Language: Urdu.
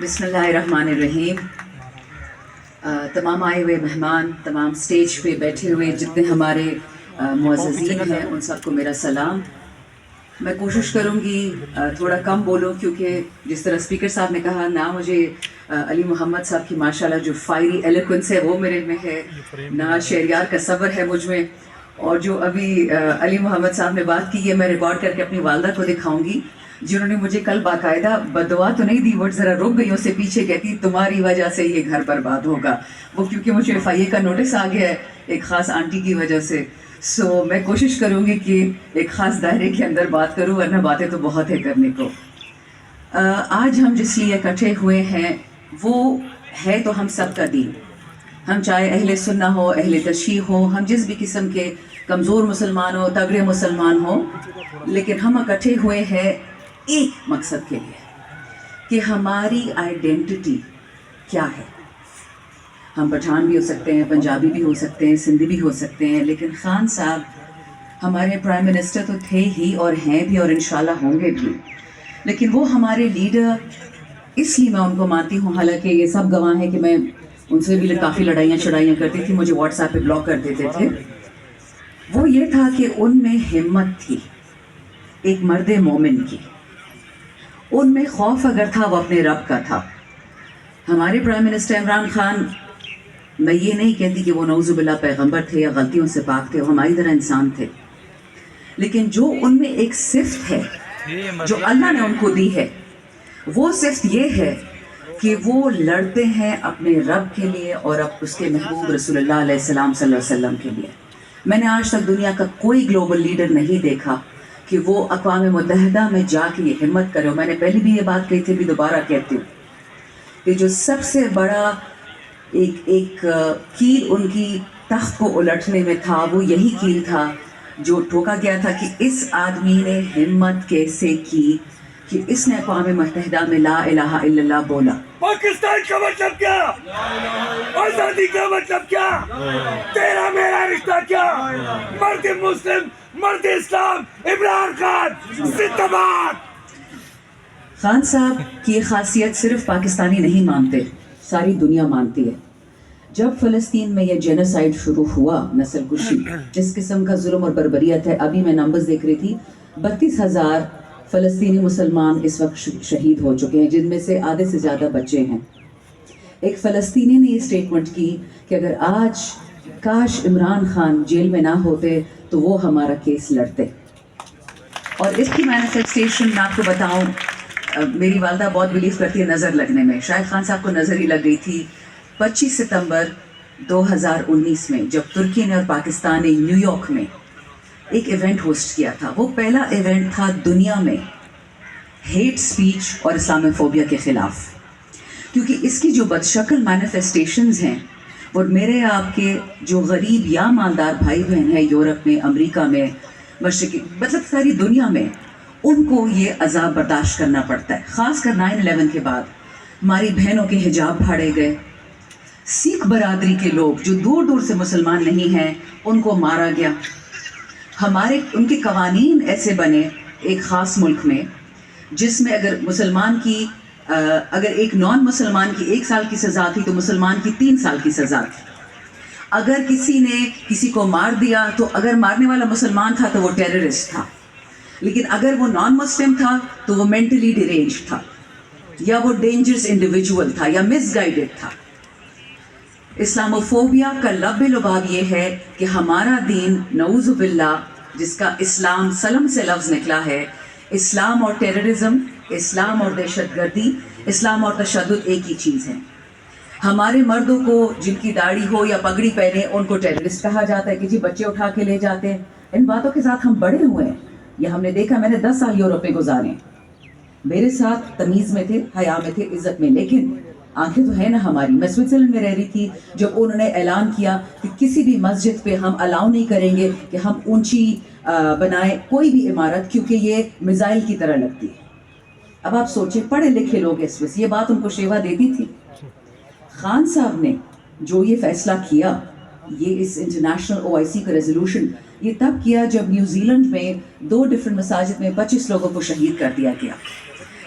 بسم اللہ الرحمن الرحیم. تمام آئے ہوئے مہمان، تمام سٹیج پہ بیٹھے ہوئے جتنے ہمارے معززین ہیں، ان سب کو میرا سلام. میں کوشش کروں گی تھوڑا کم بولوں، کیونکہ جس طرح اسپیکر صاحب نے کہا نہ مجھے علی محمد صاحب کی ماشاءاللہ جو فائری ایلیکوینس ہے وہ میرے میں ہے، نہ شہریار کا صبر ہے مجھ میں. اور جو ابھی علی محمد صاحب نے بات کی یہ میں ریکارڈ کر کے اپنی والدہ کو دکھاؤں گی، جنہوں نے مجھے کل باقاعدہ بددعا تو نہیں دی، وہ ذرا رک گئی، اس سے پیچھے کہتی تمہاری وجہ سے یہ گھر برباد ہوگا. وہ کیونکہ مجھے FIA کا نوٹس آ گیا ہے ایک خاص آنٹی کی وجہ سے. سو میں کوشش کروں گی کہ ایک خاص دائرے کے اندر بات کروں، ورنہ باتیں تو بہت ہے کرنے کو. آج ہم جس لیے اکٹھے ہوئے ہیں وہ ہے تو ہم سب کا دین. ہم چاہے اہل سنہ ہو، اہل تشیع ہو، ہم جس بھی قسم کے کمزور مسلمان ہو، تگڑے مسلمان ہو، لیکن ہم اکٹھے ہوئے ہیں ایک مقصد کے لیے کہ ہماری آئیڈینٹی کیا ہے. ہم پٹھان بھی ہو سکتے ہیں، پنجابی بھی ہو سکتے ہیں، سندھی بھی ہو سکتے ہیں، لیکن خان صاحب ہمارے پرائم منسٹر تو تھے ہی اور ہیں بھی اور انشاءاللہ ہوں گے بھی، لیکن وہ ہمارے لیڈر اس لیے میں ان کو مانتی ہوں. حالانکہ یہ سب گواہ ہیں کہ میں ان سے بھی کافی لڑائیاں کرتی تھی، مجھے واٹس ایپ پہ بلاک کر دیتے تھے. وہ یہ تھا کہ ان میں ہمت تھی ایک مرد مومن کی، ان میں خوف اگر تھا وہ اپنے رب کا تھا. ہمارے پرائم منسٹر عمران خان، میں یہ نہیں کہتی کہ وہ نعوذ باللہ پیغمبر تھے یا غلطیوں سے پاک تھے، وہ ہماری طرح انسان تھے، لیکن جو ان میں ایک صفت ہے جو اللہ نے ان کو دی ہے، وہ صفت یہ ہے کہ وہ لڑتے ہیں اپنے رب کے لیے اور اب اس کے محبوب رسول اللہ علیہ السلام صلی اللہ علیہ وسلم کے لیے. میں نے آج تک دنیا کا کوئی گلوبل لیڈر نہیں دیکھا کہ وہ اقوام متحدہ میں جا کے یہ ہمت کرے. میں نے پہلے بھی یہ بات کہی تھی، بھی دوبارہ کہتی ہوں کہ جو سب سے بڑا ایک کیل ان کی تخت کو الٹنے میں تھا، وہ یہی کیل تھا جو ٹھوکا گیا تھا کہ اس آدمی نے ہمت کیسے کی کہ اس نے اقوام متحدہ میں لا الہ الا اللہ بولا. پاکستان کا مطلب کیا؟ آزادی کا مطلب کیا؟ تیرا میرا رشتہ کیا؟ مرد مسلم، مرد اسلام، عمران خان زندہ باد. خان صاحب کی یہ خاصیت صرف پاکستانی نہیں مانتے، ساری دنیا مانتی ہے. جب فلسطین میں یہ جینوسائیڈ شروع ہوا، نسل کشی، جس قسم کا ظلم اور بربریت ہے، ابھی میں نمبرز دیکھ رہی تھی، 32,000 فلسطینی مسلمان اس وقت شہید ہو چکے ہیں، جن میں سے آدھے سے زیادہ بچے ہیں. ایک فلسطینی نے یہ سٹیٹمنٹ کی کہ اگر آج کاش عمران خان جیل میں نہ ہوتے تو وہ ہمارا کیس لڑتے. اور اس کی مینیفیسٹیشن میں آپ کو بتاؤں، میری والدہ بہت بلیو کرتی ہے نظر لگنے میں. شاہد خان صاحب کو نظر ہی لگ گئی تھی 25 ستمبر 2019 میں، جب ترکی نے اور پاکستان نے نیو یارک میں ایک ایونٹ ہوسٹ کیا تھا. وہ پہلا ایونٹ تھا دنیا میں ہیٹ سپیچ اور اسلاموفوبیا کے خلاف، کیونکہ اس کی جو بدشکل مینیفیسٹیشنز ہیں، اور میرے آپ کے جو غریب یا مالدار بھائی بہن ہیں یورپ میں، امریکہ میں، مشرقی، مطلب ساری دنیا میں، ان کو یہ عذاب برداشت کرنا پڑتا ہے. خاص کر 9/11 کے بعد ہماری بہنوں کے حجاب پھاڑے گئے، سکھ برادری کے لوگ جو دور دور سے مسلمان نہیں ہیں ان کو مارا گیا. ان کے قوانین ایسے بنے ایک خاص ملک میں جس میں اگر مسلمان کی اگر ایک نان مسلمان کی 1 سال کی سزا تھی تو مسلمان کی 3 سال کی سزا تھی. اگر کسی نے کسی کو مار دیا تو اگر مارنے والا مسلمان تھا تو وہ ٹیررسٹ تھا، لیکن اگر وہ نان مسلم تھا تو وہ مینٹلی ڈیرینج تھا، یا وہ ڈینجرس انڈیویجول تھا، یا مس گائیڈڈ تھا. اسلاموفوبیا کا لب لباب یہ ہے کہ ہمارا دین نعوذ باللہ، جس کا اسلام سلم سے لفظ نکلا ہے، اسلام اور ٹیررزم، اسلام اور دہشت گردی، اسلام اور تشدد ایک ہی چیز ہے. ہمارے مردوں کو جن کی داڑھی ہو یا پگڑی پہنے ان کو ٹیررسٹ کہا جاتا ہے کہ جی بچے اٹھا کے لے جاتے ہیں. ان باتوں کے ساتھ ہم بڑے ہوئے ہیں، یہ ہم نے دیکھا. میں نے 10 سال یورپ میں گزارے، میرے ساتھ تمیز میں تھے، حیا میں تھے، عزت میں، لیکن آنکھیں تو ہے نا ہماری. میں سوئٹزرلینڈ میں رہ رہی تھی جب انہوں نے اعلان کیا کہ کسی بھی مسجد پہ ہم الاؤ نہیں کریں گے کہ ہم اونچی بنائیں کوئی بھی عمارت، کیونکہ یہ میزائل کی طرح لگتی ہے. اب آپ سوچیں، پڑھے لکھے لوگ اس میں یہ بات ان کو شیوا دیتی تھی. خان صاحب نے جو یہ فیصلہ کیا، یہ اس انٹرنیشنل OIC کا ریزولوشن یہ تب کیا جب نیوزی لینڈ میں 2 ڈفرینٹ مساجد میں 25 لوگوں کو شہید کر دیا گیا.